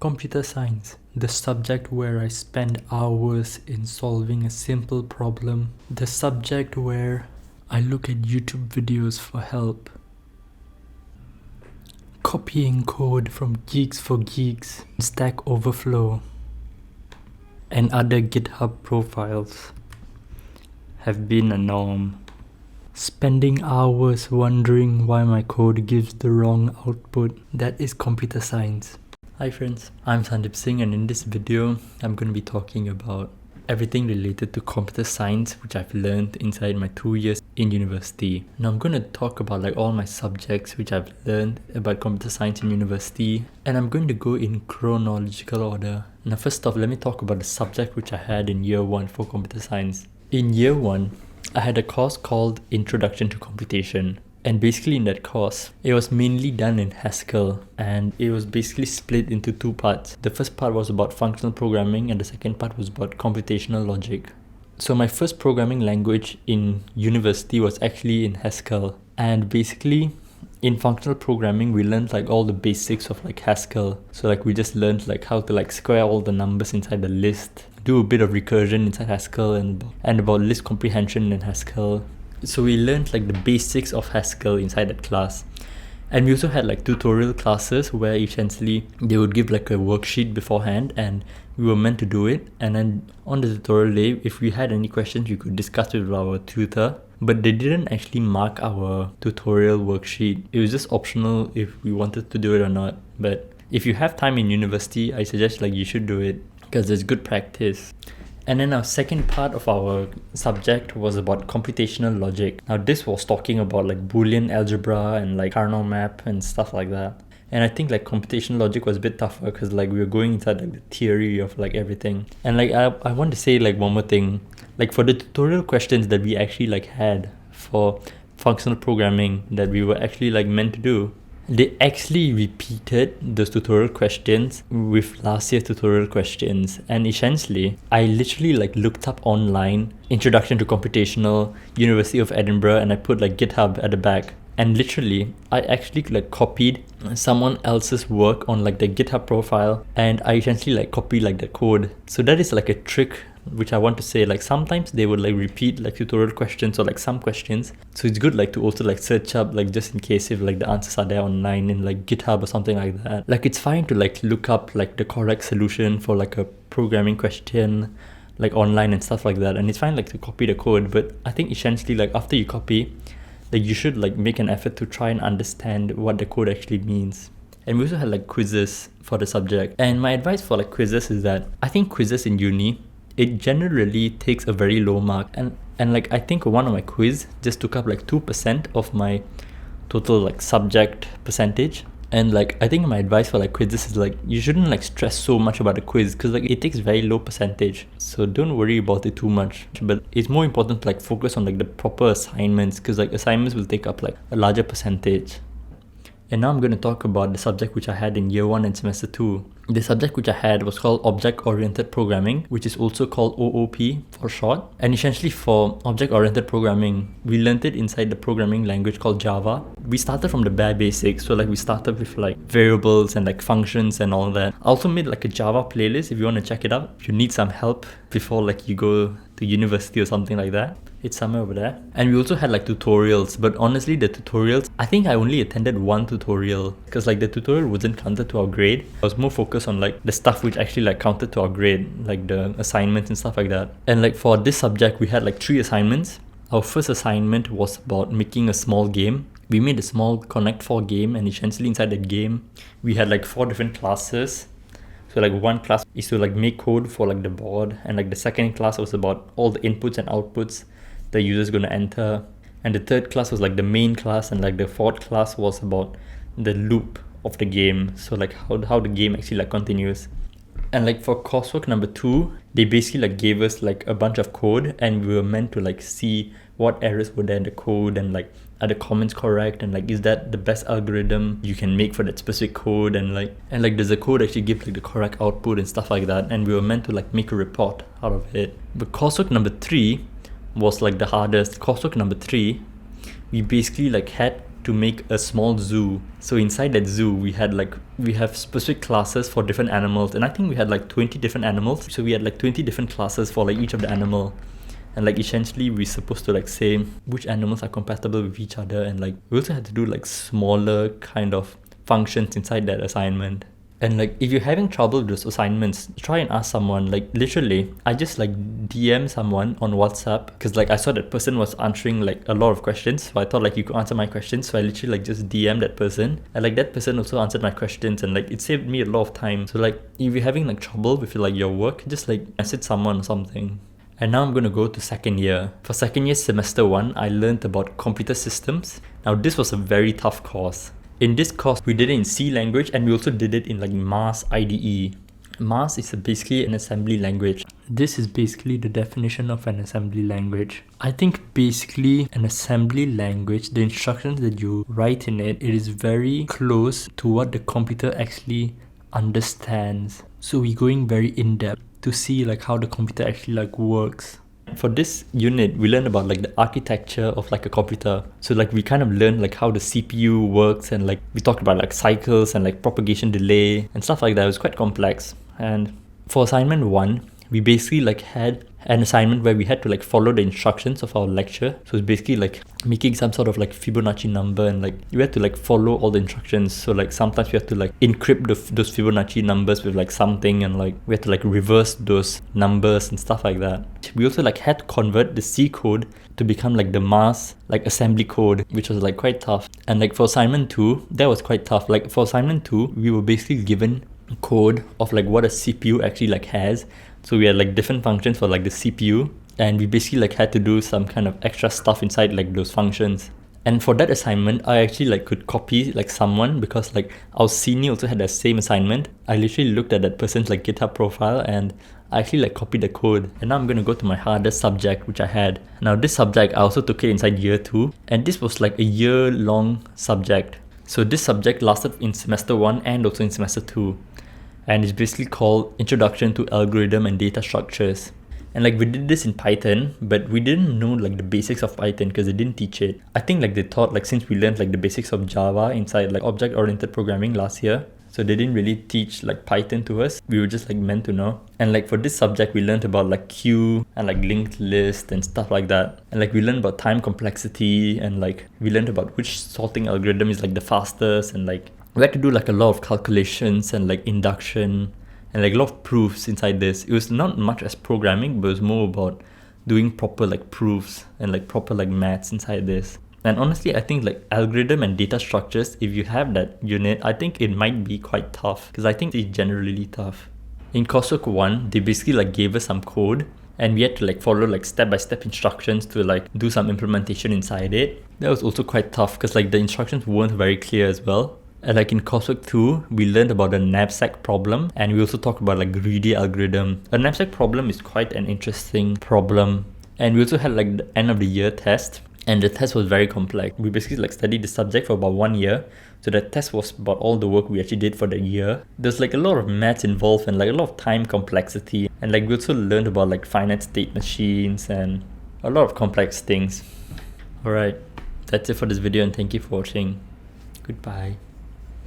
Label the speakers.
Speaker 1: Computer science, the subject where I spend hours in solving a simple problem, the subject where I look at YouTube videos for help, copying code from Geeks for Geeks, Stack Overflow, and other GitHub profiles have been a norm. Spending hours wondering why my code gives the wrong output, that is computer science. Hi friends, I'm Sandeep Singh, and in this video, I'm going to be talking about everything related to computer science which I've learned inside my 2 years in university. Now I'm going to talk about all my subjects which I've learned about computer science in university, and I'm going to go in chronological order. Now first off, let me talk about the subject which I had in year 1 for computer science. In year 1, I had a course called Introduction to Computation. And basically in that course, it was mainly done in Haskell, and it was basically split into 2 parts. The first part was about functional programming and the second part was about computational logic. So my first programming language in university was actually in Haskell, and basically in functional programming we learned all the basics of Haskell. So we just learned how to square all the numbers inside the list, do a bit of recursion inside Haskell, and about list comprehension in Haskell. So we learned the basics of Haskell inside that class. And we also had tutorial classes where essentially they would give a worksheet beforehand and we were meant to do it, and then on the tutorial day, if we had any questions, we could discuss with our tutor. But they didn't actually mark our tutorial worksheet. It was just optional if we wanted to do it or not. But if you have time in university, I suggest you should do it because it's good practice. And then our second part of our subject was about computational logic. Now this was talking about Boolean algebra and Carnot map and stuff like that. And I think computational logic was a bit tougher because we were going inside the theory of everything. And I want to say one more thing. For the tutorial questions that we actually had for functional programming that we were actually meant to do, they actually repeated those tutorial questions with last year's tutorial questions. And essentially, I literally looked up online, Introduction to Computational, University of Edinburgh, and I put GitHub at the back. And literally, I actually copied someone else's work on the GitHub profile, and I essentially copied the code. So that is a trick which I want to say. Sometimes they would repeat tutorial questions or some questions. So it's good to also search up just in case if the answers are there online in GitHub or something like that. It's fine to look up the correct solution for a programming question online and stuff like that, and it's fine to copy the code. But I think essentially after you copy, you should make an effort to try and understand what the code actually means. And we also had quizzes for the subject. And my advice for quizzes is that I think quizzes in uni, it generally takes a very low mark. And I think one of my quiz just took up 2% of my total subject percentage. And I think my advice for quizzes is you shouldn't stress so much about the quiz because it takes very low percentage. So don't worry about it too much. But it's more important to focus on the proper assignments, because assignments will take up a larger percentage. And now I'm going to talk about the subject which I had in year 1 and semester 2. The subject which I had was called Object-Oriented Programming, which is also called OOP for short. And essentially for Object-Oriented Programming, we learned it inside the programming language called Java. We started from the bare basics. So we started with variables and functions and all that. I also made a Java playlist if you want to check it out. If you need some help before you go to university or something like that, it's somewhere over there. And we also had tutorials, but honestly the tutorials, I think I only attended one tutorial because the tutorial wasn't counted to our grade. I was more focused on the stuff which actually counted to our grade, the assignments and stuff like that. And for this subject we had 3 assignments. Our first assignment was about making a small game. We made a small Connect 4 game, and essentially inside that game we had 4 different classes. So one class is to make code for the board, and the second class was about all the inputs and outputs the user is going to enter, and the third class was the main class, and the fourth class was about the loop of the game. So how the game actually continues. And for coursework number 2, they basically gave us a bunch of code, and we were meant to see what errors were there in the code, and are the comments correct, and is that the best algorithm you can make for that specific code, and does the code actually give the correct output and stuff like that. And we were meant to make a report out of it. But coursework number 3 was the hardest. Coursework number 3, we basically had to make a small zoo. So inside that zoo, we have specific classes for different animals, and I think we had like 20 different animals. So we had like 20 different classes for like each of the animal. And like essentially we're supposed to like say which animals are compatible with each other, and like we also had to do like smaller kind of functions inside that assignment. And like if you're having trouble with those assignments, try and ask someone. Like literally I just like DM someone on WhatsApp, because like I saw that person was answering like a lot of questions, so I thought like you could answer my questions. So I literally like just DM that person, and like that person also answered my questions, and like it saved me a lot of time. So like if you're having like trouble with like your work, just like message someone or something. And now I'm going to go to second year. For second year semester 1, I learned about computer systems. Now this was a very tough course. In this course, we did it in C language, and we also did it in like MAS IDE. MAS is basically an assembly language. This is basically the definition of an assembly language. I think basically an assembly language, the instructions that you write in it is very close to what the computer actually understands. So we're going very in-depth to see like how the computer actually like works. For this unit, we learned about like the architecture of like a computer. So like we kind of learned like how the CPU works, and like we talked about like cycles and like propagation delay and stuff like that. It was quite complex. And for assignment 1, we basically like had an assignment where we had to like follow the instructions of our lecture. So it's basically like making some sort of like Fibonacci number, and like you had to like follow all the instructions. So like sometimes we have to like encrypt those Fibonacci numbers with like something, and like we had to like reverse those numbers and stuff like that. We also like had to convert the C code to become like the MAS like assembly code, which was like quite tough. And like for assignment 2, that was quite tough. Like for assignment 2, we were basically given code of like what a CPU actually like has. So we had like different functions for like the CPU, and we basically like had to do some kind of extra stuff inside like those functions. And for that assignment, I actually like could copy like someone, because like our senior also had the same assignment. I literally looked at that person's like GitHub profile, and I actually like copied the code. And now I'm going to go to my hardest subject which I had. Now this subject, I also took it inside year 2, and this was like a year-long subject. So this subject lasted in semester 1 and also in semester 2. And it's basically called Introduction to Algorithm and Data Structures. And like we did this in Python, but we didn't know like the basics of Python because they didn't teach it. I think like they thought like since we learned like the basics of Java inside like Object-Oriented Programming last year, so they didn't really teach like Python to us. We were just like meant to know. And like for this subject, we learned about like queue and like linked list and stuff like that. And like we learned about time complexity, and like we learned about which sorting algorithm is like the fastest, and like we had to do like a lot of calculations and like induction and like a lot of proofs inside this. It was not much as programming, but it was more about doing proper like proofs and like proper like maths inside this. And honestly, I think like algorithm and data structures, if you have that unit, I think it might be quite tough, because I think it's generally tough. In coursework 1, they basically like gave us some code, and we had to like follow like step-by-step instructions to like do some implementation inside it. That was also quite tough because like the instructions weren't very clear as well. And like in coursework 2, we learned about the knapsack problem, and we also talked about like greedy algorithm. A knapsack problem is quite an interesting problem. And we also had like the end of the year test, and the test was very complex. We basically like studied the subject for about 1 year. So the test was about all the work we actually did for the year. There's like a lot of maths involved and like a lot of time complexity. And like we also learned about like finite state machines and a lot of complex things. Alright, that's it for this video, and thank you for watching. Goodbye.